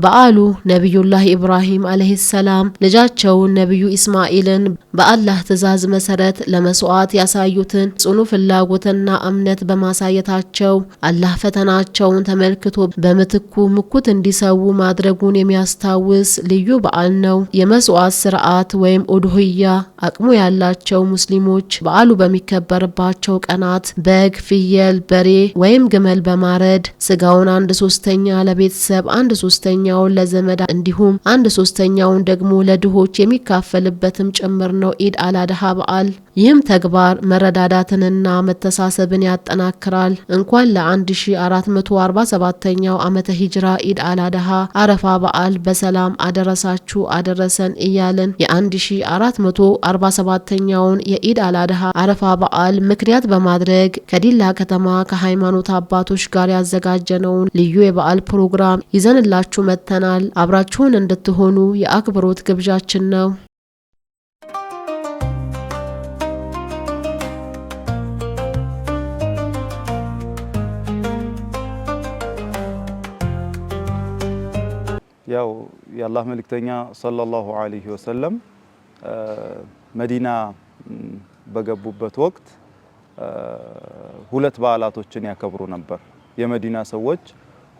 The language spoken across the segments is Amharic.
በዓሉ ነብዩላህ ኢብራሂም አለይሂ ሰላም ልጃቸውን ነብዩ ኢስማኤልን በአላህ ትእዛዝ መሰረት ለመስዋዕት ያሳዩትን ጽኑ ፍላጎትና እምነት በማሳየታቸው አላህ ፈተናቸውን ተመልክቶ በምትኩ ምኩት እንዲሰው ማድረጉን የሚያስታውስ ልዩ በዓል ነው። የመስዋዕት ስርዓት ወይም ኡድህያ አቅሙ ያላቸው ሙስሊሞች በዓሉ በሚከበርባቸው ቀናት በግ፣ ፍየል፣ በሬ ወይም ግመል በማረድ ስጋውን 1/3 ለቤተሰብ 1/3 ለዘመድ እንዲሁም 1/3 ደግሞ ለድሆች የሚካፈልበትም ጭምር ነው ኢድ አል-አድሃ በዓል። ይህም ተግባር መረዳዳትንና መተሳሰብን ያጠናክራል። እንኳን ለ1447ኛው ዓመተ ሂጅራ ኢድ አል-አድሃ አረፋ በዓል በሰላም አደረሳችሁ አደረሰን እያልን የ1447ኛውን የኢድ አል-አድሃ አረፋ በዓል ምክንያት በማድረግ ከዲላ ከተማ ከሃይማኖት አባቶች ጋር ያዘጋጀነውን ልዩ የበዓል ፕሮግራም ይዘንላችሁ መጥተናል። አብራችሁን እንድትሆኑ የአክብሮት ግብዣችን ነው። ያው የአላህ መልእክተኛ ሰለላሁ ዐለይሂ ወሰለም መዲና በገቡበት ወቅት ሁለት በዓላቶችን ያከብሩ ነበር። የመዲና ሰዎች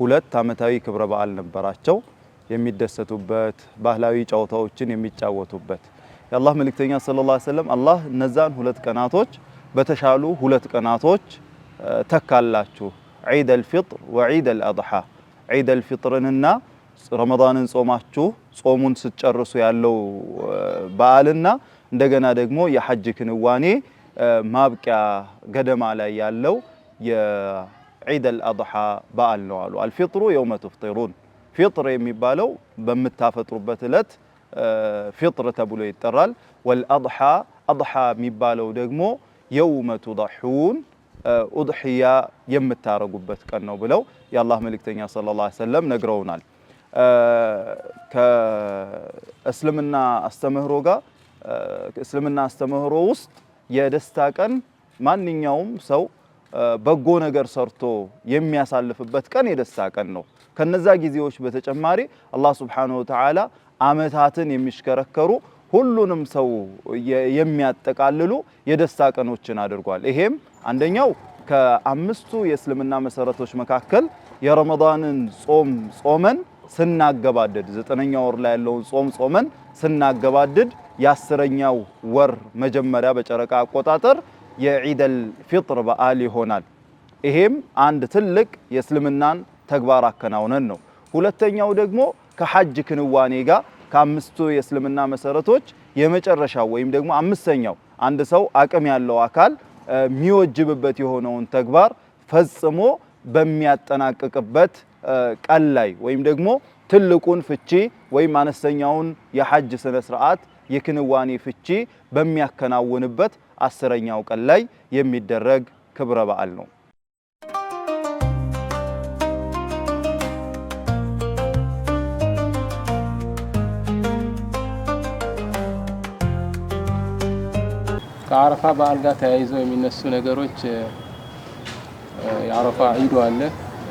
ሁለት ዓመታዊ ክብረ በዓል ነበራቸው፣ የሚደሰቱበት ባህላዊ ጨዋታዎችን የሚጫወቱበት። የአላህ መልእክተኛ ሰለላሁ ዐለይሂ ወሰለም አላህ እነዛን ሁለት ቀናቶች በተሻሉ ሁለት ቀናቶች ተካላችሁ፣ ዒደል ፊጥር ወዒደል አድሃ። ዒደል ፊጥርንና ረመዳንን ጾማችሁ ጾሙን ስትጨርሱ ያለው በዓልና እንደገና ደግሞ የሐጅ ክንዋኔ ማብቂያ ገደማ ላይ ያለው የዒደል አድሃ በዓል ነው አሉ። አልፊጥሩ የውመ ትፍጢሩን፣ ፊጥር የሚባለው በምታፈጥሩበት እለት ፊጥር ተብሎ ይጠራል። ወልአድሃ አድሃ የሚባለው ደግሞ የውመ ቱضሑን ኡድሕያ የምታረጉበት ቀን ነው ብለው የአላህ መልእክተኛ ሰለላሁ ዐለይሂ ወሰለም ነግረውናል። ከእስልምና አስተምህሮ ጋር እስልምና አስተምህሮ ውስጥ የደስታ ቀን ማንኛውም ሰው በጎ ነገር ሰርቶ የሚያሳልፍበት ቀን የደስታ ቀን ነው። ከነዛ ጊዜዎች በተጨማሪ አላህ ሱብሓነሁ ወተዓላ አመታትን የሚሽከረከሩ ሁሉንም ሰው የሚያጠቃልሉ የደስታ ቀኖችን አድርጓል። ይሄም አንደኛው ከአምስቱ የእስልምና መሰረቶች መካከል የረመዳንን ጾም ጾመን ስናገባድድ 9ኛው ወር ላይ ያለውን ጾም ጾመን ስናገባድድ የ10ኛው ወር መጀመሪያ በጨረቃ አቆጣጠር የዒደል ፊጥር በዓል ይሆናል። ይሄም አንድ ትልቅ የእስልምናን ተግባር አከናውነን ነው። ሁለተኛው ደግሞ ከሐጅ ክንዋኔ ጋር ከአምስቱ የእስልምና መሰረቶች የመጨረሻው ወይም ደግሞ አምስተኛው አንድ ሰው አቅም ያለው አካል የሚወጅብበት የሆነውን ተግባር ፈጽሞ በሚያጠናቅቅበት ቀን ላይ ወይም ደግሞ ትልቁን ፍቺ ወይም አነስተኛውን የሐጅ ስነ ስርዓት የክንዋኔ ፍቺ በሚያከናውንበት 10ኛው ቀን ላይ የሚደረግ ክብረ በዓል ነው። ከአረፋ በዓል ጋር ተያይዘው የሚነሱ ነገሮች የአረፋ ዒዱ አለ፣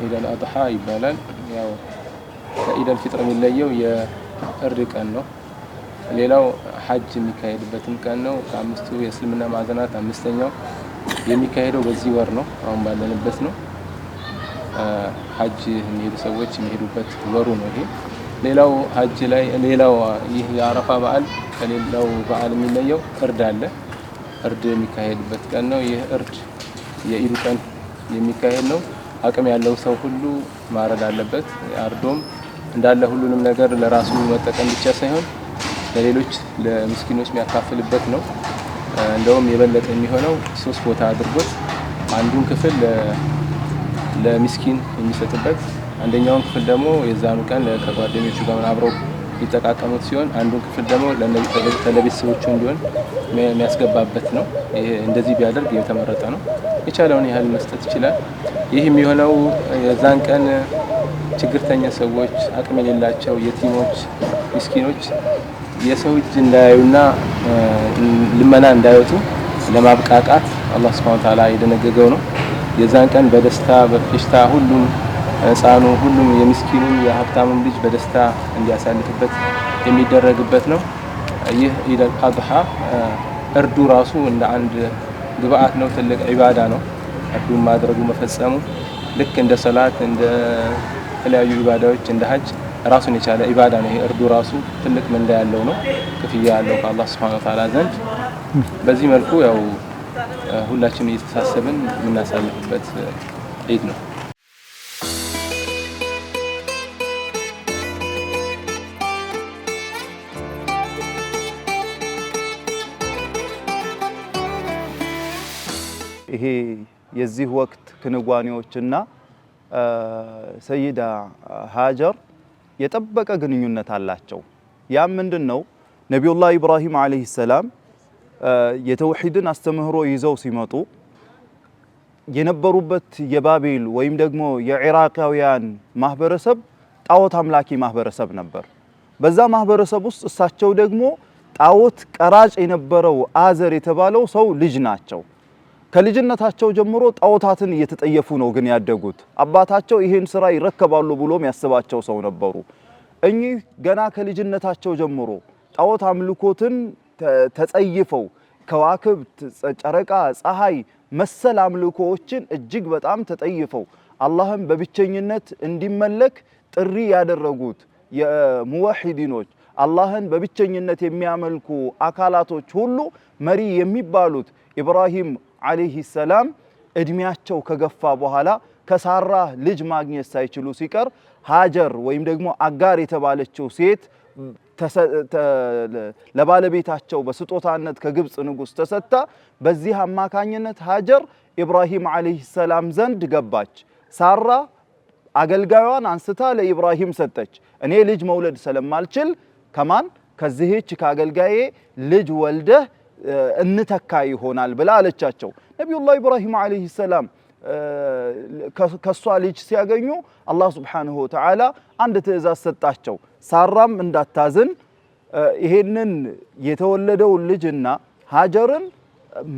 ዒደል አድሃ ይባላል። ያው ከዒደል ፊጥር የሚለየው የእርድ ቀን ነው። ሌላው ሐጅ የሚካሄድበትም ቀን ነው። ከአምስቱ የእስልምና ማዕዘናት አምስተኛው የሚካሄደው በዚህ ወር ነው፣ አሁን ባለንበት ነው። ሐጅ የሚሄዱ ሰዎች የሚሄዱበት ወሩ ነው ይሄ። ሌላው ሐጅ ላይ ሌላው ይህ የአረፋ በዓል ከሌላው በዓል የሚለየው እርድ አለ። እርድ የሚካሄድበት ቀን ነው። ይህ እርድ የዒዱ ቀን የሚካሄድ ነው። አቅም ያለው ሰው ሁሉ ማረድ አለበት። አርዶም እንዳለ ሁሉንም ነገር ለራሱ መጠቀም ብቻ ሳይሆን ለሌሎች ለምስኪኖች የሚያካፍልበት ነው። እንደውም የበለጠ የሚሆነው 3 ቦታ አድርጎት አንዱን ክፍል ለምስኪን የሚሰጥበት፣ አንደኛውን ክፍል ደግሞ የዛኑ ቀን ከጓደኞቹ ጋር አብረው ይጠቃቀሙት ሲሆን አንዱን ክፍል ደግሞ ለቤተሰቦቹ እንዲሆን የሚያስገባበት ነው። ይሄ እንደዚህ ቢያደርግ የተመረጠ ነው። የቻለውን ያህል መስጠት ይችላል። ይህ የሚሆነው የዛን ቀን ችግርተኛ ሰዎች፣ አቅም የሌላቸው የቲሞች፣ ምስኪኖች የሰው እጅ እንዳያዩና ልመና እንዳይወጡ ለማብቃቃት አላህ Subhanahu Wa Ta'ala የደነገገው ነው። የዛን ቀን በደስታ በፌሽታ ሁሉም ሕፃኑ ሁሉም የምስኪኑም የሀብታሙም ልጅ በደስታ እንዲያሳልፍበት የሚደረግበት ነው። ይህ ኢድ አልአድሃ እርዱ ራሱ እንደ አንድ ግብአት ነው፣ ትልቅ ዒባዳ ነው። እርዱን ማድረጉ መፈጸሙ ልክ እንደ ሰላት እንደ ተለያዩ ኢባዳዎች እንደ ሀጅ ራሱን የቻለ ኢባዳ ነው። ይሄ እርዱ ራሱ ትልቅ ምንዳ ያለው ነው፣ ክፍያ ያለው ከአላህ Subhanahu Wa Ta'ala ዘንድ። በዚህ መልኩ ያው ሁላችንም እየተሳሰብን የምናሳልፍበት ኢድ ነው። ይሄ የዚህ ወቅት ክንዋኔዎችና ሰይዳ ሃጀር የጠበቀ ግንኙነት አላቸው። ያም ምንድነው? ነብዩላህ ኢብራሂም አለይሂ ሰላም የተውሂድን አስተምህሮ ይዘው ሲመጡ የነበሩበት የባቢል ወይም ደግሞ የኢራቃውያን ማህበረሰብ ጣዖት አምላኪ ማህበረሰብ ነበር። በዛ ማህበረሰብ ውስጥ እሳቸው ደግሞ ጣዖት ቀራጭ የነበረው አዘር የተባለው ሰው ልጅ ናቸው። ከልጅነታቸው ጀምሮ ጣዖታትን እየተጠየፉ ነው ግን ያደጉት። አባታቸው ይሄን ስራ ይረከባሉ ብሎም ያስባቸው ሰው ነበሩ። እኚህ ገና ከልጅነታቸው ጀምሮ ጣዖት አምልኮትን ተጸይፈው ከዋክብት፣ ጨረቃ፣ ፀሐይ መሰል አምልኮዎችን እጅግ በጣም ተጠይፈው አላህን በብቸኝነት እንዲመለክ ጥሪ ያደረጉት የሙወሂዲኖች አላህን በብቸኝነት የሚያመልኩ አካላቶች ሁሉ መሪ የሚባሉት ኢብራሂም አለይሂ ሰላም እድሜያቸው ከገፋ በኋላ ከሳራ ልጅ ማግኘት ሳይችሉ ሲቀር ሃጀር ወይም ደግሞ አጋር የተባለችው ሴት ለባለቤታቸው በስጦታነት ከግብጽ ንጉስ ተሰጣ። በዚህ አማካኝነት ሃጀር ኢብራሂም አለይሂ ሰላም ዘንድ ገባች። ሳራ አገልጋዩን አንስታ ለኢብራሂም ሰጠች። እኔ ልጅ መውለድ ስለማልችል ከማን ከዚህች ከአገልጋዬ ልጅ ወልደህ እንተካ ይሆናል ብላ አለቻቸው። ነብዩላህ ኢብራሂም አለይሂ ሰላም ከሷ ልጅ ሲያገኙ አላህ Subhanahu Wa Ta'ala አንድ ትእዛዝ ሰጣቸው። ሳራም እንዳታዝን ይሄንን የተወለደው ልጅና ሃጀርን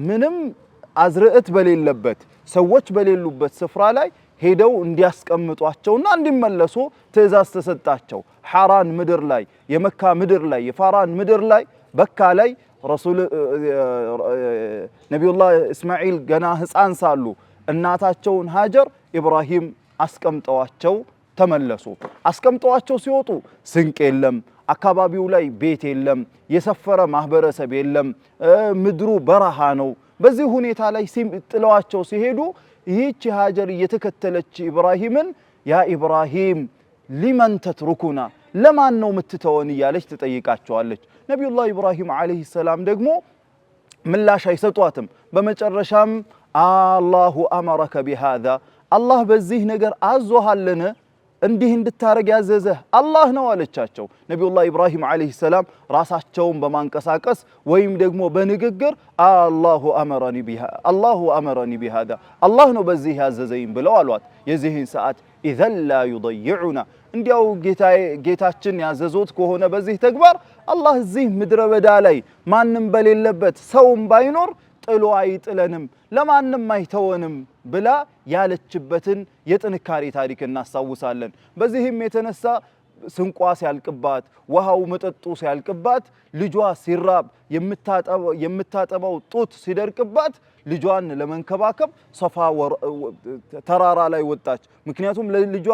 ምንም አዝርዕት በሌለበት ሰዎች በሌሉበት ስፍራ ላይ ሄደው እንዲያስቀምጧቸውና እንዲመለሱ ትእዛዝ ተሰጣቸው። ሐራን ምድር ላይ የመካ ምድር ላይ የፋራን ምድር ላይ በካ ላይ ረሱል ነብዩላህ እስማኤል ገና ህፃን ሳሉ እናታቸውን ሃጀር ኢብራሂም አስቀምጠዋቸው ተመለሱ። አስቀምጠዋቸው ሲወጡ ስንቅ የለም፣ አካባቢው ላይ ቤት የለም፣ የሰፈረ ማህበረሰብ የለም፣ ምድሩ በረሃ ነው። በዚህ ሁኔታ ላይ ጥለዋቸው ሲሄዱ ይህች ሃጀር እየተከተለች ኢብራሂምን ያ ኢብራሂም ሊመን ተትሩኩና ለማን ነው የምትተወን እያለች ትጠይቃቸዋለች። ነብዩላህ ኢብራሂም አለይሂ ሰላም ደግሞ ምላሽ አይሰጧትም። በመጨረሻም አላሁ አመረከ ቢሃዛ አላህ በዚህ ነገር አዞሃልን እንዲህ እንድታረግ ያዘዘህ አላህ ነው አለቻቸው። ነብዩላህ ኢብራሂም አለይሂ ሰላም ራሳቸውን በማንቀሳቀስ ወይም ደግሞ በንግግር አላሁ አመረኒ ቢሃዛ አላህ ነው በዚህ ያዘዘኝ ብለው አሏት። የዚህን ሰዓት ኢዘን ላ ዩضيዑና እንዲያው ጌታችን ያዘዞት ከሆነ በዚህ ተግባር አላህ እዚህ ምድረ በዳ ላይ ማንም በሌለበት ሰውም ባይኖር ጥሎ አይጥለንም ለማንም አይተወንም ብላ ያለችበትን የጥንካሬ ታሪክ እናስታውሳለን። በዚህም የተነሳ ስንቋ ሲያልቅባት ውሃው መጠጡ ሲያልቅባት ልጇ ሲራብ የምታጠባው ጡት ሲደርቅባት ልጇን ለመንከባከብ ሶፋ ተራራ ላይ ወጣች። ምክንያቱም ለልጇ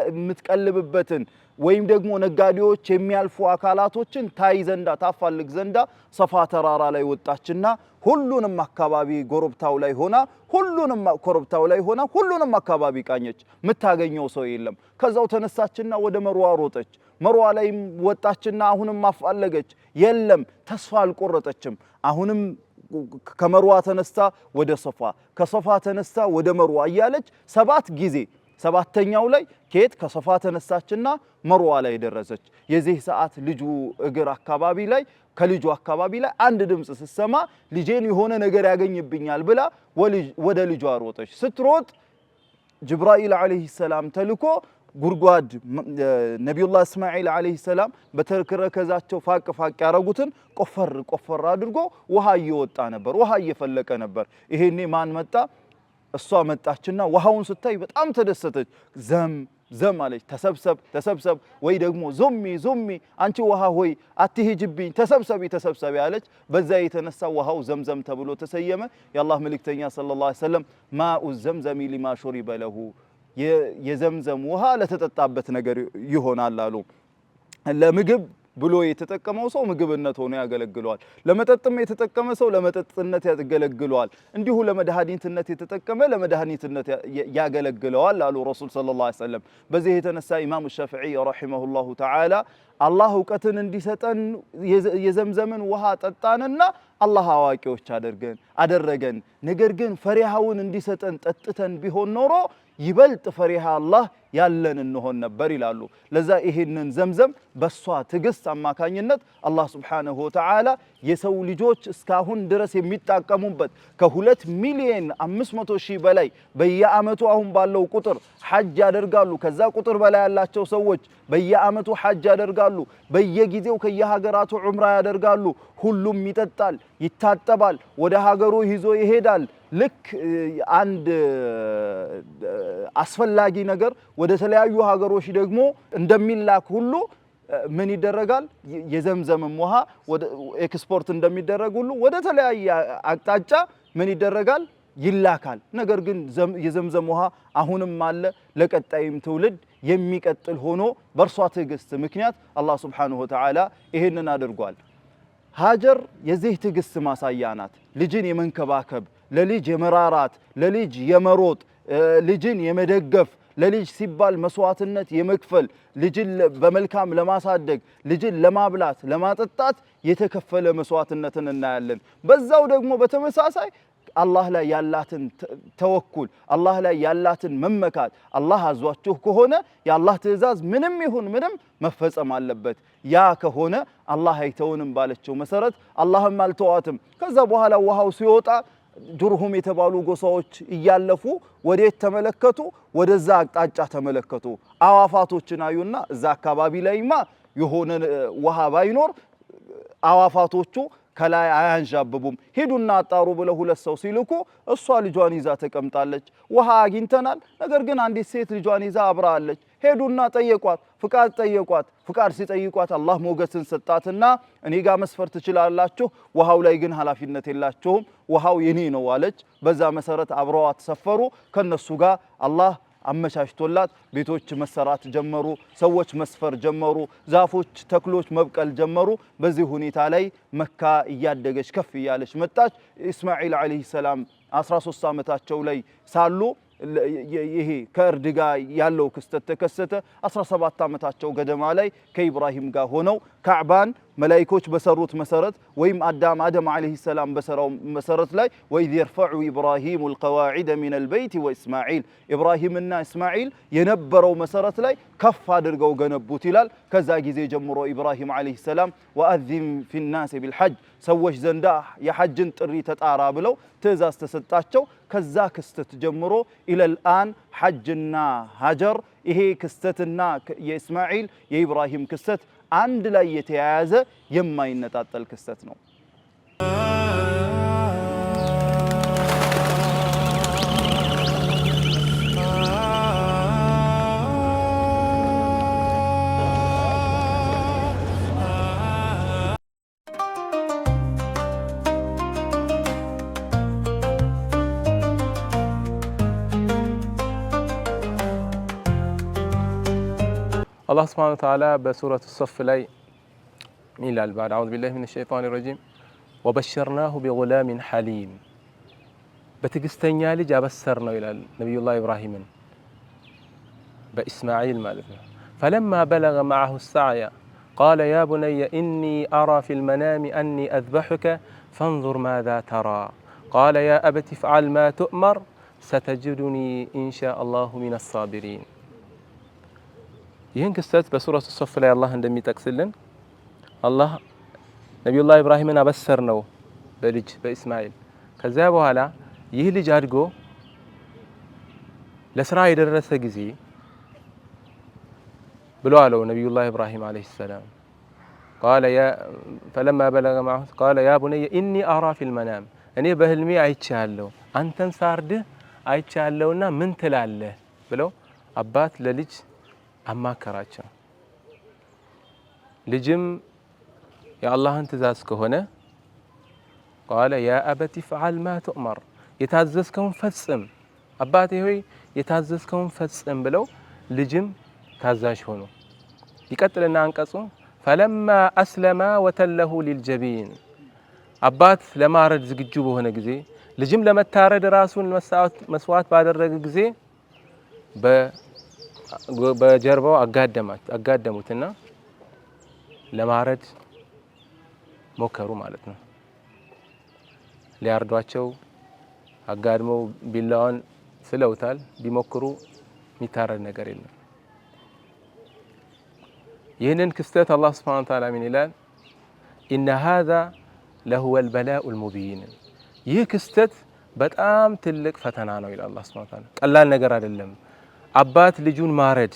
የምትቀልብበትን ወይም ደግሞ ነጋዴዎች የሚያልፉ አካላቶችን ታይ ዘንዳ ታፋልግ ዘንዳ ሶፋ ተራራ ላይ ወጣችና ሁሉንም አካባቢ ጎረብታው ላይ ሆና ሁሉንም አካባቢ ቃኘች። የምታገኘው ሰው የለም። ከዛው ተነሳችና ወደ መርዋ ሮጠች። መርዋ ላይም ወጣችና አሁንም አፋለገች። የለም፣ ተስፋ አልቆረጠችም። አሁንም ከመርዋ ተነስታ ወደ ሶፋ ከሶፋ ተነስታ ወደ መርዋ እያለች 7 ጊዜ ሰባተኛው ላይ ከየት ከሶፋ ተነሳችና መርዋ ላይ ደረሰች። የዚህ ሰዓት ልጁ እግር አካባቢ ላይ ከልጁ አካባቢ ላይ አንድ ድምጽ ስትሰማ ልጄን የሆነ ነገር ያገኝብኛል ብላ ወደ ልጇ ሮጠች። ስትሮጥ ጅብራኤል አለይሂ ሰላም ተልኮ ጉርጓድ ነብዩላህ እስማኤል አለይሂ ሰላም በተረከዛቸው ፋቅ ያረጉትን ቆፈር አድርጎ ውሃ እየወጣ ነበር፣ ውሃ እየፈለቀ ነበር። ይሄኔ ማን መጣ? እሷ መጣችና ውሃውን ስታይ በጣም ተደሰተች። ዘም አለች። ተሰብሰብ ወይ ደግሞ ዞሚ አንቺ ውሃ ሆይ አትሂጅብኝ ተሰብሰቢ አለች። በዛ የተነሳ ውሃው ዘምዘም ተብሎ ተሰየመ። የአላህ መልእክተኛ ሰለላሁ ዐለይሂ ወሰለም ማኡ ዘምዘሚ ሊማ ሹሪበ ለሁ የዘምዘም ውሃ ለተጠጣበት ነገር ይሆናል አሉ። ለምግብ ብሎ የተጠቀመው ሰው ምግብነት ሆኖ ያገለግለዋል። ለመጠጥም የተጠቀመ ሰው ለመጠጥነት ያገለግለዋል። እንዲሁ ለመድኃኒትነት የተጠቀመ ለመድኃኒትነት ያገለግለዋል አሉ ረሱል ሰለላሁ ዐለይሂ ወሰለም። በዚህ የተነሳ ኢማሙ ሻፊዒ ረሂመሁላሁ ተዓላ አላህ እውቀትን እንዲሰጠን የዘምዘምን ውሃ ጠጣንና አላህ አዋቂዎች አደረገን። ነገር ግን ፈሪሃውን እንዲሰጠን ጠጥተን ቢሆን ኖሮ ይበልጥ ፈሪሃ አላህ ያለን እንሆን ነበር ይላሉ። ለዛ ይሄንን ዘምዘም በሷ ትግስት አማካኝነት አላህ ሱብሓነሁ ወተዓላ የሰው ልጆች እስካሁን ድረስ የሚጣቀሙበት ከ2 ሚሊዮን 500 ሺህ በላይ በየአመቱ አሁን ባለው ቁጥር ሐጅ ያደርጋሉ። ከዛ ቁጥር በላይ ያላቸው ሰዎች በየአመቱ ሐጅ ያደርጋሉ። በየጊዜው ከየሀገራቱ ዑምራ ያደርጋሉ። ሁሉም ይጠጣል፣ ይታጠባል፣ ወደ ሀገሩ ይዞ ይሄዳል። ልክ አንድ አስፈላጊ ነገር ወደ ተለያዩ ሀገሮች ደግሞ እንደሚላክ ሁሉ ምን ይደረጋል? የዘምዘምም ውሃ ወደ ኤክስፖርት እንደሚደረግ ሁሉ ወደ ተለያየ አቅጣጫ ምን ይደረጋል? ይላካል። ነገር ግን የዘምዘም ውሃ አሁንም አለ፣ ለቀጣይም ትውልድ የሚቀጥል ሆኖ በእርሷ ትዕግስት ምክንያት አላህ ሱብሓነሁ ወተዓላ ይሄንን አድርጓል። ሀጀር የዚህ ትዕግስት ማሳያ ናት። ልጅን የመንከባከብ ለልጅ የመራራት ለልጅ የመሮጥ ልጅን የመደገፍ ለልጅ ሲባል መስዋዕትነት የመክፈል ልጅን በመልካም ለማሳደግ ልጅን ለማብላት ለማጠጣት የተከፈለ መስዋዕትነትን እናያለን። በዛው ደግሞ በተመሳሳይ አላህ ላይ ያላትን ተወኩል አላህ ላይ ያላትን መመካት አላህ አዟችሁ ከሆነ የአላህ ትዕዛዝ ምንም ይሁን ምንም መፈጸም አለበት። ያ ከሆነ አላህ አይተውንም ባለችው መሰረት አላህም አልተዋትም። ከዛ በኋላ ውሃው ሲወጣ ጁርሁም የተባሉ ጎሳዎች እያለፉ ወዴት ተመለከቱ? ወደዛ አቅጣጫ ተመለከቱ። አዋፋቶችን አዩና እዛ አካባቢ ላይማ የሆነ ውሃ ባይኖር አዋፋቶቹ ከላይ አያንዣብቡም፣ ሂዱና አጣሩ ብለው 2 ሰው ሲልኩ እሷ ልጇን ይዛ ተቀምጣለች። ውሃ አግኝተናል፣ ነገር ግን አንዲት ሴት ልጇን ይዛ አብራለች። ሄዱና ጠየቋት፣ ፍቃድ ጠየቋት። ፍቃድ ሲጠይቋት አላህ ሞገስን ሰጣትና እኔ ጋር መስፈር ትችላላችሁ፣ ውሃው ላይ ግን ኃላፊነት የላችሁም፣ ውሃው የኔ ነው አለች። በዛ መሰረት አብረዋት ሰፈሩ። ከነሱ ጋር አላህ አመቻችቶላት ቤቶች መሰራት ጀመሩ። ሰዎች መስፈር ጀመሩ። ዛፎች፣ ተክሎች መብቀል ጀመሩ። በዚህ ሁኔታ ላይ መካ እያደገች ከፍ እያለች መጣች። ኢስማኤል አለይሂ ሰላም 13 ዓመታቸው ላይ ሳሉ ይሄ ከእርድ ጋር ያለው ክስተት ተከሰተ። 17 ዓመታቸው ገደማ ላይ ከኢብራሂም ጋር ሆነው ካዕባን መላእክቶች በሰሩት መሰረት ወይም አደም አለይሂ ሰላም በሰራው መሰረት ላይ ወኢዝ የርፈዑ ኢብራሂሙ አልቀዋዒደ ሚነል በይቲ ወኢስማዒል ኢብራሂምና እስማዒል የነበረው መሰረት ላይ ከፍ አድርገው ገነቡት ይላል። ከዛ ጊዜ ጀምሮ ኢብራሂም አለይሂ ሰላም ወአዚም ፊናስ ቢልሐጅ ሰዎች ዘንዳ የሐጅን ጥሪ ተጣራ ብለው ትዕዛዝ ተሰጣቸው። ከዛ ክስተት ጀምሮ ኢለልአን ሐጅና ሀጀር ይሄ ክስተትና የእስማዒል የኢብራሂም ክስተት አንድ ላይ የተያያዘ የማይነጣጠል ክስተት ነው። አላህ ሱብሓነሁ ወተዓላ በሱረቱ ሶፍ ላይ ይላል ባድ አዑዙ ቢላሂ ሚነ ሸይጣኒ ረጂም ወበሸርናሁ ቢጉላሚን ሐሊም በትዕግስተኛ ልጅ አበሰር ነው ይላል ነቢዩላህ ኢብራሂምን በኢስማዒል ማለት ነው። ፈለማ በለገ መዐሁ ሰዕየ ቃለ ያ ቡነየ ኢኒ አራ ፊል መናሚ አኒ አዝበሑከ ፈንዙር ማዛ ተራ ቃለ ያ አበቲ ፍዐል ማ ቱእመር ሰተጅዱኒ ኢንሻአላሁ ሚነ ሳቢሪን። ይህን ክስተት በሱረቱ ሶፍ ላይ አላህ እንደሚጠቅስልን አላህ ነቢዩላህ ኢብራሂምን አበሰር ነው በልጅ በኢስማኤል። ከዚያ በኋላ ይህ ልጅ አድጎ ለስራ የደረሰ ጊዜ ብሎ አለው ነቢዩላህ ኢብራሂም አለይሂ ሰላም ፈለማ በለገ መዐሁ ቃለ ያ ቡነየ ኢኒ አራ ፊል መናም እኔ በህልሜ አይቻለሁ አንተን ሳርድህ አይቻለውና ምን ትላለህ ብለው አባት ለልጅ አማከራቸው። ልጅም የአላህን ትእዛዝ ከሆነ ቃለ ያ አበቲ ፍዓል ማ ትእመር የታዘዝከውን ፈጽም አባቴ ሆይ የታዘዝከውን ፈጽም ብለው ልጅም ታዛዥ ሆኖ ይቀጥልና አንቀጹ ፈለማ አስለማ ወተለሁ ሊልጀቢን አባት ለማረድ ዝግጁ በሆነ ጊዜ ልጅም ለመታረድ ራሱን መስዋዕት ባደረገ ጊዜ በጀርባው አጋደሙትና ለማረድ ሞከሩ ማለት ነው። ሊያርዷቸው አጋድመው ቢላዋን ስለውታል። ቢሞክሩ የሚታረድ ነገር የለም። ይህንን ክስተት አላህ ሱብሓነሁ ወተዓላ ምን ይላል? ኢነ ሃዛ ለሁወል በላኡል ሙቢን ይህ ክስተት በጣም ትልቅ ፈተና ነው ይላል አላህ ሱብሓነሁ ወተዓላ። ቀላል ነገር አይደለም። አባት ልጁን ማረድ፣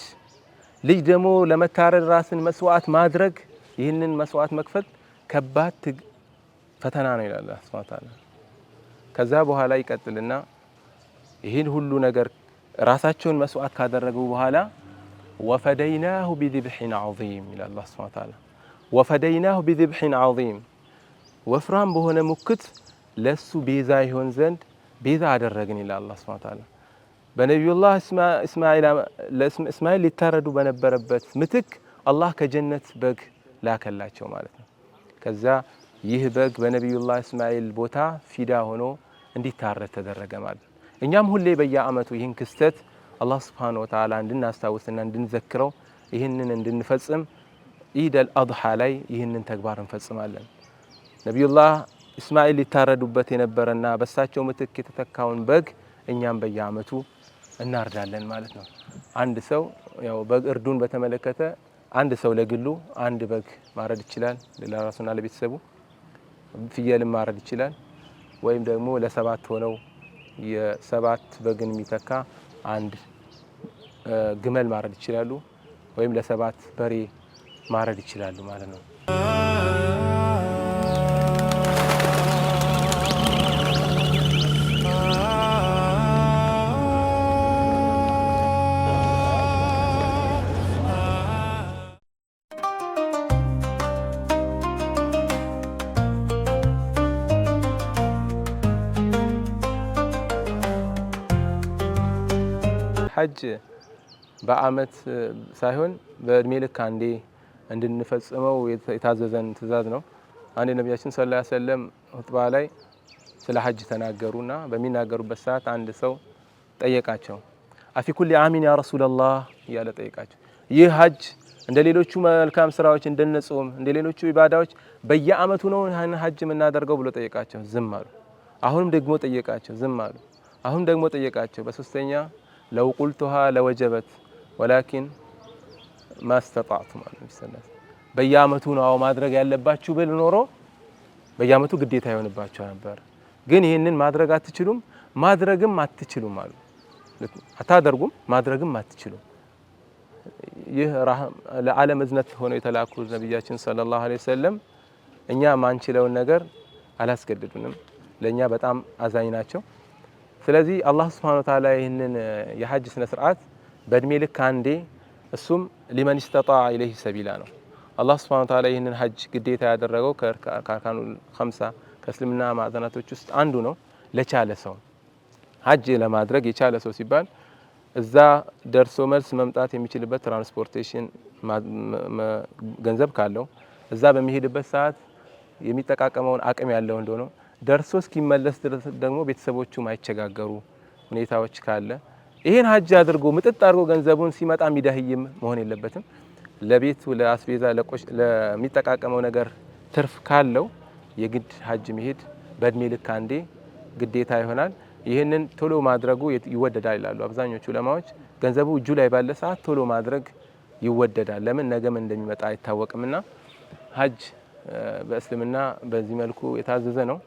ልጅ ደግሞ ለመታረድ ራስን መስዋዕት ማድረግ፣ ይህንን መስዋዕት መክፈል ከባድ ፈተና ነው ይላል አላህ ሱብሓነሁ ወተዓላ። ከዛ በኋላ ይቀጥልና ይህን ሁሉ ነገር ራሳቸውን መስዋዕት ካደረጉ በኋላ ወፈደይናሁ ቢذብሒን ዐዚም ይላል አላህ ሱብሓነሁ ወተዓላ። ወፈደይናሁ ቢذብሒን ዐዚም ወፍራም በሆነ ሙክት ለሱ ቤዛ ይሆን ዘንድ ቤዛ አደረግን ይላል አላህ ሱብሓነሁ ወተዓላ። በነቢዩላህ እስማኤል ሊታረዱ በነበረበት ምትክ አላህ ከጀነት በግ ላከላቸው ማለት ነው። ከዛ ይህ በግ በነቢዩላህ እስማኤል ቦታ ፊዳ ሆኖ እንዲታረድ ተደረገ ማለት ነው። እኛም ሁሌ በየአመቱ ይህን ክስተት አላህ ሱብሓነሁ ወተዓላ እንድናስታውስና እንድንዘክረው ይህንን እንድንፈጽም ኢደል አድሓ ላይ ይህንን ተግባር እንፈጽማለን። ነቢዩላህ እስማኤል ሊታረዱበት የነበረና በሳቸው ምትክ የተተካውን በግ እኛም በየአመቱ እናርዳለን ማለት ነው። አንድ ሰው ያው በግ እርዱን በተመለከተ አንድ ሰው ለግሉ አንድ በግ ማረድ ይችላል፣ ለራሱና ለቤተሰቡ። ፍየልም ማረድ ይችላል። ወይም ደግሞ ለሰባት ሆነው የሰባት በግን የሚተካ አንድ ግመል ማረድ ይችላሉ። ወይም ለሰባት በሬ ማረድ ይችላሉ ማለት ነው። ሐጅ በአመት ሳይሆን በእድሜ ልክ አንዴ እንድንፈጽመው የታዘዘን ትእዛዝ ነው። አንድ ነቢያችን ሰለላሁ ዐለይሂ ወሰለም ሁጥባ ላይ ስለ ሐጅ ተናገሩና በሚናገሩበት ሰዓት አንድ ሰው ጠየቃቸው። አፊ ኩሊ አሚን ያ ረሱላላህ እያለ ጠየቃቸው። ይህ ሐጅ እንደ ሌሎቹ መልካም ስራዎች እንደነጾም እንደ ሌሎቹ ኢባዳዎች በየአመቱ ነው ሐጅ የምናደርገው ብሎ ጠየቃቸው። ዝም አሉ። አሁንም ደግሞ ጠየቃቸው። ዝም አሉ። አሁንም ደግሞ ጠየቃቸው። በሶስተኛ ለው ቁልቱሃ ለወጀበት ወላኪን ማስተጣዕቱ ማለት ነው። በየአመቱ ነው ማድረግ ያለባችሁ ብል ኖሮ በየአመቱ ግዴታ ይሆንባችሁ ነበር። ግን ይህንን ማድረግ አትችሉም፣ ማድረግም አትችሉም አሉ። አታደርጉም፣ ማድረግም አትችሉም። ይህ ለዓለም እዝነት ሆነው የተላኩ ነቢያችን ሰለላሁ ዐለይሂ ወሰለም እኛ ማንችለውን ነገር አላስገድዱንም። ለኛ በጣም አዛኝ ናቸው። ስለዚህ አላህ ሱብሓነሁ ወተዓላ ይህንን የሐጅ ስነ ስርዓት በእድሜ ልክ አንዴ እሱም ሊመን ኢስተጣዐ ኢለይሂ ሰቢላ ነው። አላህ ሱብሓነሁ ወተዓላ ይህንን ሐጅ ግዴታ ያደረገው ከአርካኑል ኸምሳ ከእስልምና ማዕዘናቶች ውስጥ አንዱ ነው። ለቻለ ሰው ሐጅ ለማድረግ የቻለ ሰው ሲባል እዛ ደርሶ መልስ መምጣት የሚችልበት ትራንስፖርቴሽን ገንዘብ ካለው፣ እዛ በሚሄድበት ሰዓት የሚጠቃቀመውን አቅም ያለው እንደሆነ ደርሶ እስኪመለስ ድረስ ደግሞ ቤተሰቦቹ ማይቸጋገሩ ሁኔታዎች ካለ ይሄን ሐጅ አድርጎ ምጥጥ አድርጎ ገንዘቡን ሲመጣ ሚዳህይም መሆን የለበትም። ለቤቱ ለአስቤዛ ለሚጠቃቀመው ነገር ትርፍ ካለው የግድ ሐጅ መሄድ በእድሜ ልክ አንዴ ግዴታ ይሆናል። ይህንን ቶሎ ማድረጉ ይወደዳል ይላሉ አብዛኞቹ ዑለማዎች። ገንዘቡ እጁ ላይ ባለ ሰዓት ቶሎ ማድረግ ይወደዳል። ለምን ነገም እንደሚመጣ አይታወቅምና ሐጅ በእስልምና በዚህ መልኩ የታዘዘ ነው።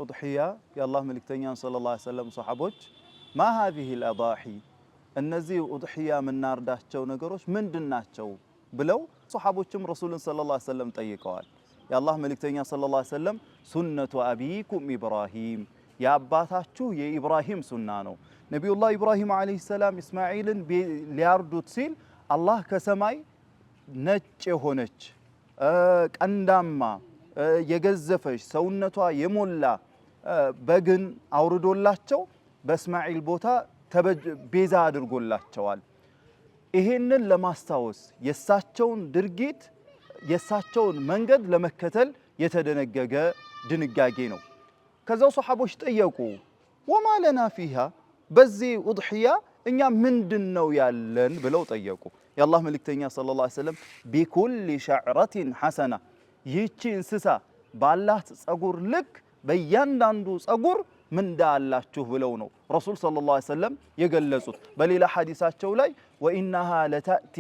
ኡድሒያ የአላህ መልእክተኛን ሰለላሁ ዐለይሂ ወሰለም ሰሐቦች ማ ሃዚሂል አዳሒ እነዚህ ኡድሂያ ምናርዳቸው ነገሮች ምንድናቸው ብለው ሱሐቦችም ረሱልን ሰለላሁ ዐለይሂ ወሰለም ጠይቀዋል። የአላህ መልእክተኛ ሰለላሁ ዐለይሂ ወሰለም ሱነቱ አቢኩም ኢብራሂም የአባታችሁ የኢብራሂም ሱና ነው። ነቢዩላህ ኢብራሂም ዐለይሂ ሰላም እስማኤልን ሊያርዱት ሲል አላህ ከሰማይ ነጭ የሆነች ቀንዳማ የገዘፈች ሰውነቷ የሞላ በግን አውርዶላቸው በእስማኤል ቦታ ቤዛ አድርጎላቸዋል። ይሄንን ለማስታወስ የሳቸውን ድርጊት የሳቸውን መንገድ ለመከተል የተደነገገ ድንጋጌ ነው። ከዛው ሱሐቦች ጠየቁ ወማ ለና ፊሃ በዚህ ኡድሂያ እኛ ምንድነው ያለን ብለው ጠየቁ። የአላህ መልእክተኛ ሰለላሁ ዐለይሂ ወሰለም ቢኩሊ ሸዕረቲን ሐሰና ይህቺ እንስሳ ባላት ጸጉር ልክ በእያንዳንዱ ጸጉር ምንዳ አላችሁ ብለው ነው ረሱል ሰለላሁ ዐለይሂ ወሰለም የገለጹት። በሌላ ሐዲሳቸው ላይ ወኢነሃ ለተእቲ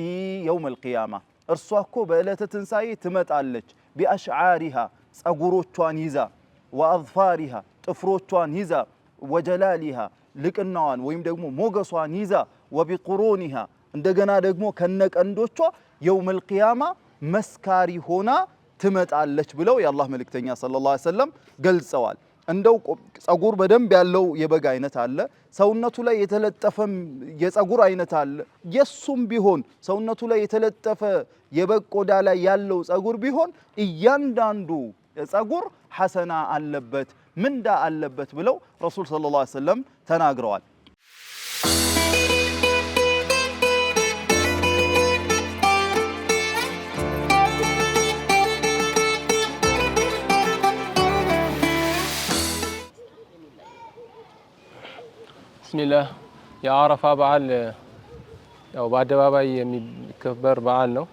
የውመል ቂያማ እርሷ እኮ በዕለተ ትንሣኤ ትመጣለች ቢአሽዓሪሃ ጸጉሮቿን ይዛ ወአዝፋሪሃ ጥፍሮቿን ይዛ ወጀላሊሃ ልቅናዋን ወይም ደግሞ ሞገሷን ይዛ ወቢቁሩኒሃ እንደገና ደግሞ ከነቀንዶቿ የውመል ቂያማ መስካሪ ሆና ትመጣለች ብለው የአላህ መልእክተኛ ሰለላሁ ዐለይሂ ወሰለም ገልጸዋል። እንደው ጸጉር በደንብ ያለው የበግ አይነት አለ፣ ሰውነቱ ላይ የተለጠፈም የጸጉር አይነት አለ። የሱም ቢሆን ሰውነቱ ላይ የተለጠፈ የበግ ቆዳ ላይ ያለው ጸጉር ቢሆን እያንዳንዱ ጸጉር ሐሰና አለበት ምንዳ አለበት ብለው ረሱል ሰለላሁ ዐለይሂ ወሰለም ተናግረዋል። ቢስሚላህ የአረፋ በዓል ያው በአደባባይ የሚከበር በዓል ነው።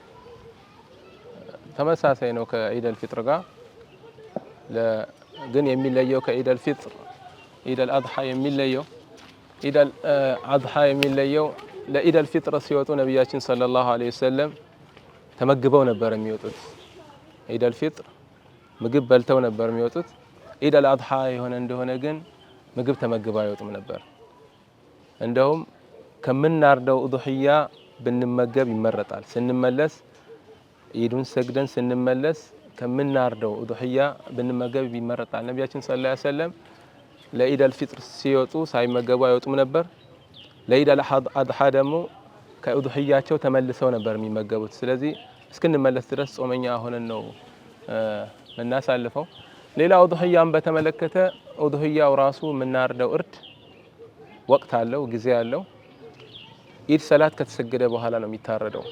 ተመሳሳይ ነው ከዒደል ፊጥር ጋር ግን የሚለየው ከዒደል ፊጥር ዒደል አድሃ የሚለየው ዒደል አድሃ የሚለየው ለዒደል ፊጥር ሲወጡ ነብያችን ሰለላሁ ዐለይሂ ወሰለም ተመግበው ነበር የሚወጡት። ዒደል ፊጥር ምግብ በልተው ነበር የሚወጡት። ዒደል አድሃ የሆነ እንደሆነ ግን ምግብ ተመግበው አይወጡም ነበር። እንደውም ከምናርደው ኡድሂያ ብንመገብ ይመረጣል። ስንመለስ ኢዱን ሰግደን ስንመለስ ከምናርደው ኡድሂያ ብንመገብ ይመረጣል። ነብያችን ሰለላሁ ዐለይሂ ወሰለም ለኢደል ፊጥር ሲወጡ ሳይመገቡ አይወጡም ነበር። ለኢደል አድሃ ደግሞ ከኡድሂያቸው ተመልሰው ነበር የሚመገቡት። ስለዚህ እስክንመለስ ድረስ ጾመኛ ሆነን ነው የምናሳልፈው። ሌላ ኡድሂያን በተመለከተ ኡድሂያው ራሱ የምናርደው እርድ ወቅት አለው፣ ጊዜ አለው። ኢድ ሰላት ከተሰገደ በኋላ ነው የሚታረደው።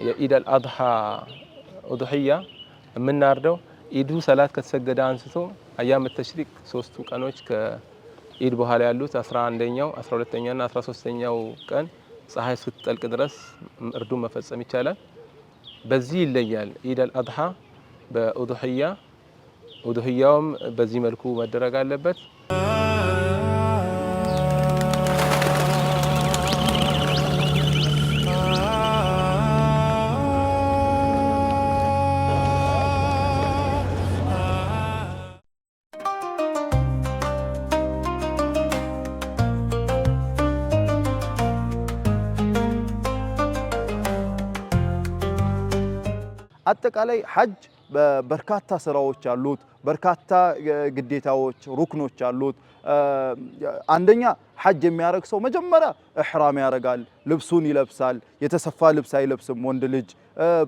የኢደል አድሃ ኡድሂያ የምናርደው ኢዱ ሰላት ከተሰገደ አንስቶ አያም ተሽሪቅ ሶስቱ ቀኖች ከኢድ በኋላ ያሉት 11ኛው 12ኛና 13ኛው ቀን ፀሐይ ስትጠልቅ ድረስ እርዱን መፈጸም ይቻላል። በዚህ ይለያል ኢደል አድሃ በኡድሂያ። ኡድሂያውም በዚህ መልኩ መደረግ አለበት። አጠቃላይ ሐጅ በርካታ ስራዎች አሉት፣ በርካታ ግዴታዎች ሩክኖች አሉት። አንደኛ ሐጅ የሚያረግ ሰው መጀመሪያ ኢህራም ያረጋል፣ ልብሱን ይለብሳል። የተሰፋ ልብስ አይለብስም ወንድ ልጅ።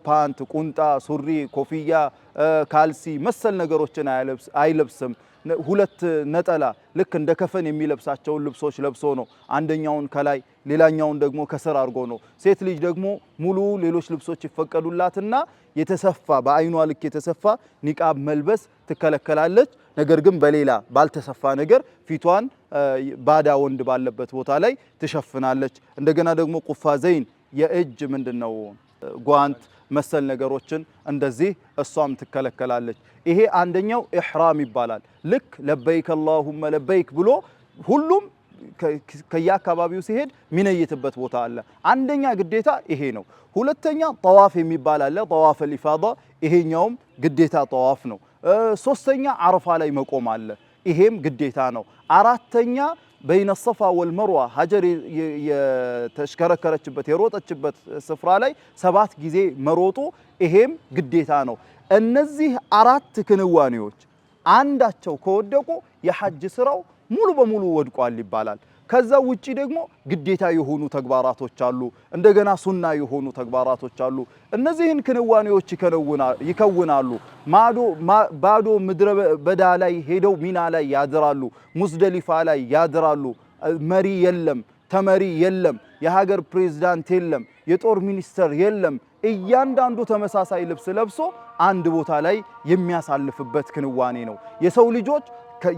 ፓንት፣ ቁንጣ፣ ሱሪ፣ ኮፍያ፣ ካልሲ መሰል ነገሮችን አይለብስም። ሁለት ነጠላ ልክ እንደ ከፈን የሚለብሳቸውን ልብሶች ለብሶ ነው። አንደኛውን ከላይ ሌላኛውን ደግሞ ከስር አድርጎ ነው። ሴት ልጅ ደግሞ ሙሉ ሌሎች ልብሶች ይፈቀዱላትና የተሰፋ በአይኗ ልክ የተሰፋ ኒቃብ መልበስ ትከለከላለች። ነገር ግን በሌላ ባልተሰፋ ነገር ፊቷን ባዳ ወንድ ባለበት ቦታ ላይ ትሸፍናለች። እንደገና ደግሞ ቁፋዘይን የእጅ ምንድነው ጓንት መሰል ነገሮችን እንደዚህ እሷም ትከለከላለች። ይሄ አንደኛው ኢህራም ይባላል። ልክ ለበይክ አላሁመ ለበይክ ብሎ ሁሉም ከየአካባቢው ሲሄድ ሚነይትበት ቦታ አለ። አንደኛ ግዴታ ይሄ ነው። ሁለተኛ ጠዋፍ የሚባል አለ፣ ጠዋፍ ኢፋዳ። ይሄኛውም ግዴታ ጠዋፍ ነው። ሶስተኛ አረፋ ላይ መቆም አለ፣ ይሄም ግዴታ ነው። አራተኛ በይነ ሰፋ ወልመርዋ ሀጀር የተሽከረከረችበት የሮጠችበት ስፍራ ላይ 7 ጊዜ መሮጡ ይሄም ግዴታ ነው። እነዚህ 4 ክንዋኔዎች አንዳቸው ከወደቁ የሐጅ ስራው ሙሉ በሙሉ ወድቋል ይባላል። ከዛ ውጪ ደግሞ ግዴታ የሆኑ ተግባራቶች አሉ፣ እንደገና ሱና የሆኑ ተግባራቶች አሉ። እነዚህን ክንዋኔዎች ይከውናሉ። ባዶ ምድረ በዳ ላይ ሄደው ሚና ላይ ያድራሉ፣ ሙዝደሊፋ ላይ ያድራሉ። መሪ የለም፣ ተመሪ የለም፣ የሀገር ፕሬዝዳንት የለም፣ የጦር ሚኒስተር የለም። እያንዳንዱ ተመሳሳይ ልብስ ለብሶ አንድ ቦታ ላይ የሚያሳልፍበት ክንዋኔ ነው። የሰው ልጆች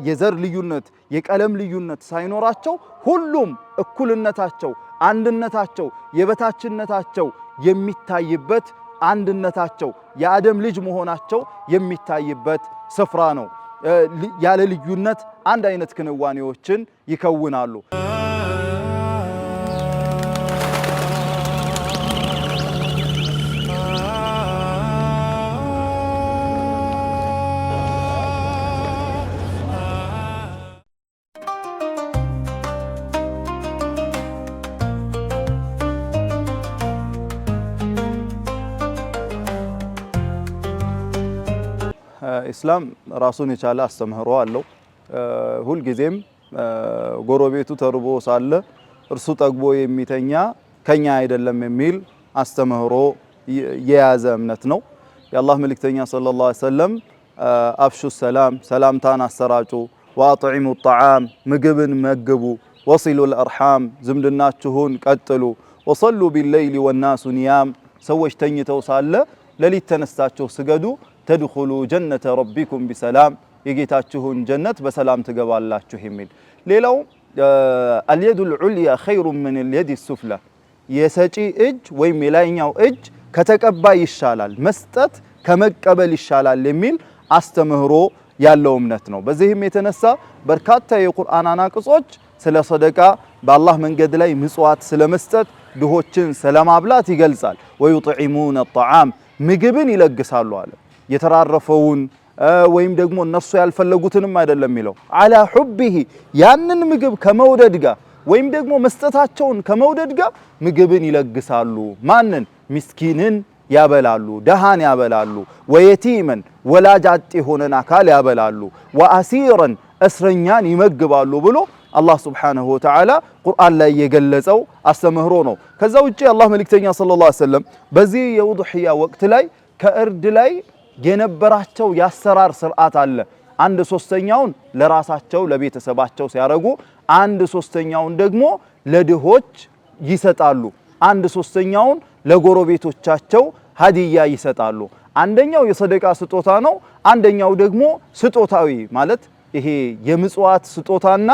የዘር ልዩነት የቀለም ልዩነት ሳይኖራቸው ሁሉም እኩልነታቸው፣ አንድነታቸው፣ የበታችነታቸው የሚታይበት አንድነታቸው የአደም ልጅ መሆናቸው የሚታይበት ስፍራ ነው። ያለ ልዩነት አንድ አይነት ክንዋኔዎችን ይከውናሉ። ኢስላም ራሱን የቻለ አስተምህሮ አለው። ሁልጊዜም ጎረቤቱ ተርቦ ሳለ እርሱ ጠግቦ የሚተኛ ከኛ አይደለም የሚል አስተምህሮ የያዘ እምነት ነው። የአላህ መልእክተኛ ሰለላሁ ዐለይሂ ወሰለም አፍሹ ሰላም፣ ሰላምታን አሰራጩ፣ ወአጥዒሙ ጣዓም፣ ምግብን መግቡ፣ ወሲሉል አርሃም፣ ዝምድናችሁን ቀጥሉ፣ ወሰሉ ቢለይሊ ወናሱ ኒያም፣ ሰዎች ተኝተው ሳለ ሌሊት ተነስታችሁ ስገዱ፣ ተድኹሉ ጀነተ ረቢኩም ቢሰላም፣ የጌታችሁን ጀነት በሰላም ትገባላችሁ የሚል። ሌላው አልየዱል ዑልያ ኸይሩን ሚን አልየዲ ሱፍላ፣ የሰጪ እጅ ወይም የላይኛው እጅ ከተቀባይ ይሻላል፣ መስጠት ከመቀበል ይሻላል የሚል አስተምህሮ ያለው እምነት ነው። በዚህም የተነሳ በርካታ የቁርአን አናቅጾች ስለ ሰደቃ በአላህ መንገድ ላይ ምጽዋት ስለመስጠት ድሆችን ስለማብላት ይገልጻል። ወዩጥዒሙነ ጣዓም፣ ምግብን ይለግሳሉ አለ። የተራረፈውን ወይም ደግሞ እነሱ ያልፈለጉትንም አይደለም የሚለው አላ ሑቢሂ፣ ያንን ምግብ ከመውደድ ጋር ወይም ደግሞ መስጠታቸውን ከመውደድ ጋር ምግብን ይለግሳሉ። ማንን? ምስኪንን ያበላሉ፣ ደሃን ያበላሉ። ወየቲመን፣ ወላጅ አጥ የሆነን አካል ያበላሉ። ወአሲረን፣ እስረኛን ይመግባሉ ብሎ አላህ ሱብሓነሁ ወተዓላ ቁርአን ላይ የገለጸው አስተምህሮ ነው። ከዛ ውጪ አላህ መልእክተኛ ሰለላሁ ዐለይሂ ወሰለም በዚህ የውዱሕያ ወቅት ላይ ከእርድ ላይ የነበራቸው ያሰራር ስርዓት አለ። 1/3ኛውን ለራሳቸው ለቤተሰባቸው ሲያረጉ 1/3ኛውን ደግሞ ለድሆች ይሰጣሉ። 1/3ኛውን ለጎረቤቶቻቸው ሀዲያ ይሰጣሉ። አንደኛው የሰደቃ ስጦታ ነው። አንደኛው ደግሞ ስጦታዊ ማለት ይሄ የምጽዋት ስጦታና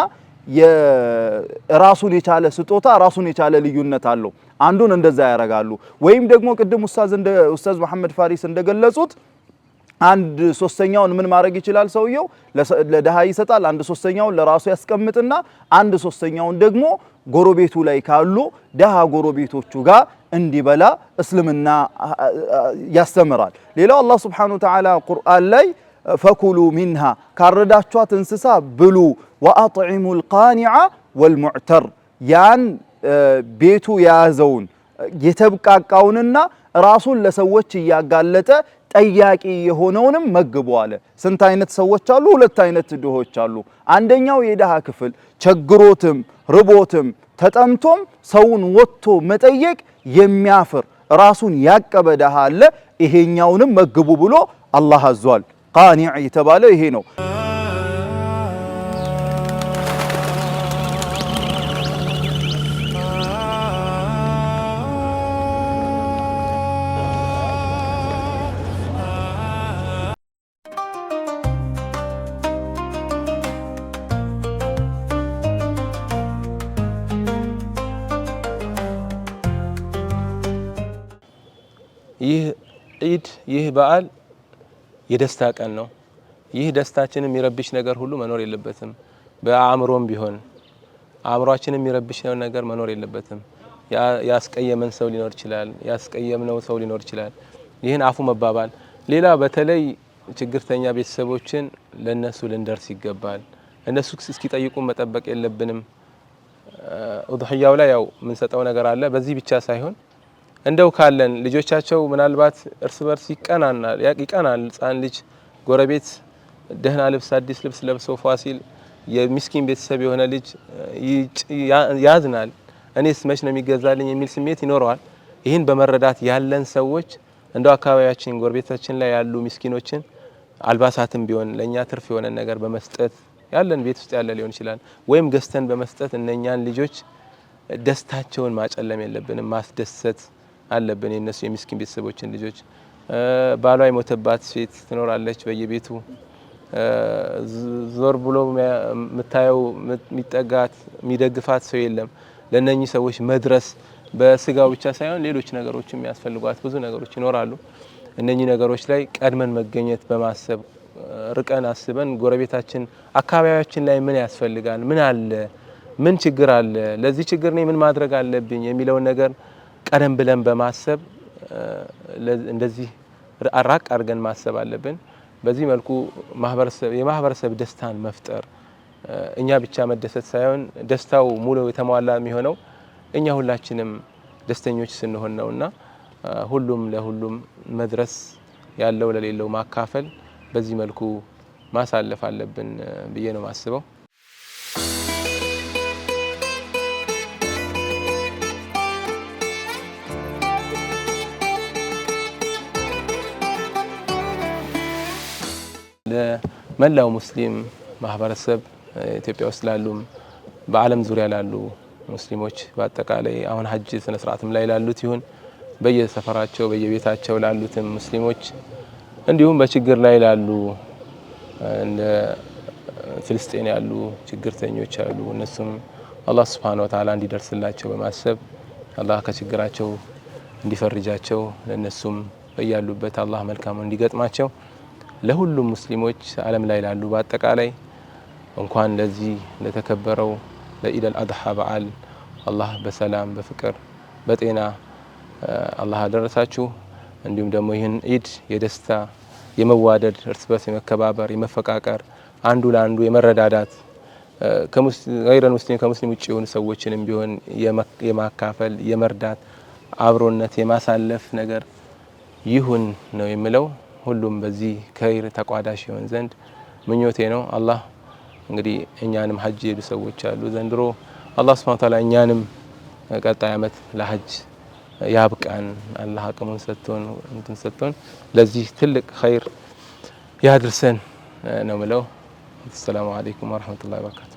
የራሱን የቻለ ስጦታ ራሱን የቻለ ልዩነት አለው። አንዱን እንደዛ ያረጋሉ። ወይም ደግሞ ቅድም ኡስታዝ መሐመድ ፋሪስ እንደገለጹት 1/3ኛውን ምን ማድረግ ይችላል? ሰውየው ለደሃ ይሰጣል። 1/3ኛውን ለራሱ ያስቀምጥና 1/3ኛውን ደግሞ ጎረቤቱ ላይ ካሉ ደሃ ጎረቤቶቹ ጋር እንዲበላ እስልምና ያስተምራል። ሌላው አላህ ሱብሓነሁ ወተዓላ ቁርአን ላይ ፈኩሉ ሚንሃ፣ ካረዳችኋት እንስሳ ብሉ፣ ወአጥዒሙል ቃኒዐ ወልሙዕተር፣ ያን ቤቱ የያዘውን የተብቃቃውንና ራሱን ለሰዎች እያጋለጠ ጠያቂ የሆነውንም መግቡ አለ። ስንት አይነት ሰዎች አሉ? 2 አይነት ድሆች አሉ። አንደኛው የድሃ ክፍል ቸግሮትም ርቦትም ተጠምቶም ሰውን ወጥቶ መጠየቅ የሚያፍር ራሱን ያቀበ ድሃ አለ። ይሄኛውንም መግቡ ብሎ አላህ አዟል። ቃኒዕ የተባለ ይሄ ነው። ይህ ዒድ ይህ በዓል የደስታ ቀን ነው። ይህ ደስታችንን የሚረብሽ ነገር ሁሉ መኖር የለበትም። በአእምሮም ቢሆን አእምሯችንን የሚረብሽ ነገር መኖር የለበትም። ያስቀየመን ሰው ሊኖር ይችላል፣ ያስቀየምነው ሰው ሊኖር ይችላል። ይህን አፉ መባባል። ሌላ በተለይ ችግርተኛ ቤተሰቦችን ለነሱ ልንደርስ ይገባል። እነሱ እስኪጠይቁን መጠበቅ የለብንም። ኡድህያው ላይ ያው የምንሰጠው ነገር አለ። በዚህ ብቻ ሳይሆን እንደው ካለን ልጆቻቸው ምናልባት እርስ በርስ ይቀናናል። ህፃን ልጅ ጎረቤት ደህና ልብስ አዲስ ልብስ ለብሶ ፋሲል የሚስኪን ቤተሰብ የሆነ ልጅ ያዝናል። እኔስ መች ነው የሚገዛልኝ የሚል ስሜት ይኖረዋል። ይህን በመረዳት ያለን ሰዎች እንደው አካባቢያችን ጎረቤታችን ላይ ያሉ ምስኪኖችን አልባሳትም ቢሆን ለኛ ትርፍ የሆነ ነገር በመስጠት ያለን ቤት ውስጥ ያለ ሊሆን ይችላል ወይም ገዝተን በመስጠት እነኛን ልጆች ደስታቸውን ማጨለም የለብንም፣ ማስደሰት አለብን። የነሱ የምስኪን ቤተሰቦችን ልጆች ባሏ የሞተባት ሴት ትኖራለች በየቤቱ ዞር ብሎ የምታየው የሚጠጋት የሚደግፋት ሰው የለም። ለነኚህ ሰዎች መድረስ በስጋው ብቻ ሳይሆን ሌሎች ነገሮች የሚያስፈልጓት ብዙ ነገሮች ይኖራሉ። እነኚህ ነገሮች ላይ ቀድመን መገኘት በማሰብ ርቀን አስበን ጎረቤታችን አካባቢያችን ላይ ምን ያስፈልጋል፣ ምን አለ፣ ምን ችግር አለ፣ ለዚህ ችግር እኔ ምን ማድረግ አለብኝ የሚለውን ነገር ቀደም ብለን በማሰብ እንደዚህ አራቅ አድርገን ማሰብ አለብን። በዚህ መልኩ የማህበረሰብ ደስታን መፍጠር እኛ ብቻ መደሰት ሳይሆን ደስታው ሙሉ የተሟላ የሚሆነው እኛ ሁላችንም ደስተኞች ስንሆን ነውና ሁሉም ለሁሉም መድረስ ያለው ለሌለው ማካፈል በዚህ መልኩ ማሳለፍ አለብን ብዬ ነው ማስበው። ለመላው ሙስሊም ማህበረሰብ ኢትዮጵያ ውስጥ ላሉም በዓለም ዙሪያ ላሉ ሙስሊሞች በአጠቃላይ አሁን ሀጅ ስነ ስርዓትም ላይ ላሉት ይሁን በየሰፈራቸው በየቤታቸው ላሉትም ሙስሊሞች እንዲሁም በችግር ላይ ላሉ እንደ ፍልስጤን ያሉ ችግርተኞች አሉ። እነሱም አላህ Subhanahu Wa Ta'ala እንዲደርስላቸው በማሰብ አላህ ከችግራቸው እንዲፈርጃቸው ለነሱም በያሉበት አላህ መልካሙን እንዲገጥማቸው ለሁሉም ሙስሊሞች ዓለም ላይ ላሉ በአጠቃላይ እንኳን ለዚህ ለተከበረው ለኢድ አልአድሃ በዓል አላህ በሰላም በፍቅር በጤና አላህ አደረሳችሁ። እንዲሁም ደግሞ ይህን ኢድ የደስታ የመዋደድ እርስ በርስ የመከባበር የመፈቃቀር አንዱ ለአንዱ የመረዳዳት ከሙስሊም ውጭ የሆኑ ሰዎችንም ቢሆን የማካፈል የመርዳት አብሮነት የማሳለፍ ነገር ይሁን ነው የሚለው። ሁሉም በዚህ ከይር ተቋዳሽ ይሆን ዘንድ ምኞቴ ነው። አላህ እንግዲህ እኛንም ሀጅ የሄዱ ሰዎች አሉ ዘንድሮ አላህ Subhanahu Wa Ta'ala እኛንም ቀጣይ አመት ለሀጅ ያብቃን። አላህ አቅሙን ሰጥቶን ለዚህ ትልቅ ኸይር ያድርሰን ነው የምለው። ሰላም አለይኩም ወራህመቱላሂ ወበረካቱ።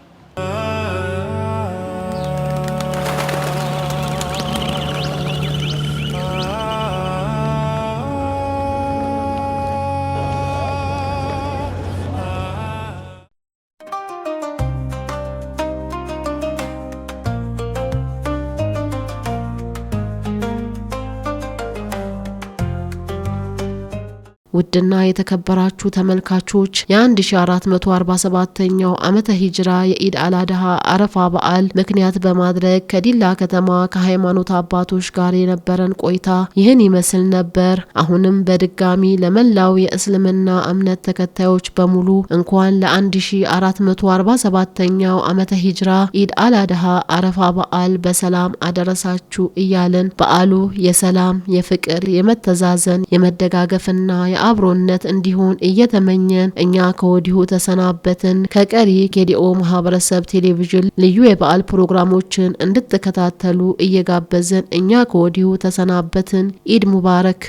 ውድና የተከበራችሁ ተመልካቾች የ1447ኛው ዓመተ ሂጅራ የኢድ አልአድሃ አረፋ በዓል ምክንያት በማድረግ ከዲላ ከተማ ከሃይማኖት አባቶች ጋር የነበረን ቆይታ ይህን ይመስል ነበር። አሁንም በድጋሚ ለመላው የእስልምና እምነት ተከታዮች በሙሉ እንኳን ለ1447ኛው ዓመተ ሂጅራ ኢድ አልአድሃ አረፋ በዓል በሰላም አደረሳችሁ እያልን በዓሉ የሰላም፣ የፍቅር፣ የመተዛዘን፣ የመደጋገፍና አብሮነት እንዲሆን እየተመኘን እኛ ከወዲሁ ተሰናበትን። ከቀሪ ኬዲኦ ማህበረሰብ ቴሌቪዥን ልዩ የበዓል ፕሮግራሞችን እንድትከታተሉ እየጋበዝን እኛ ከወዲሁ ተሰናበትን። ኢድ ሙባረክ።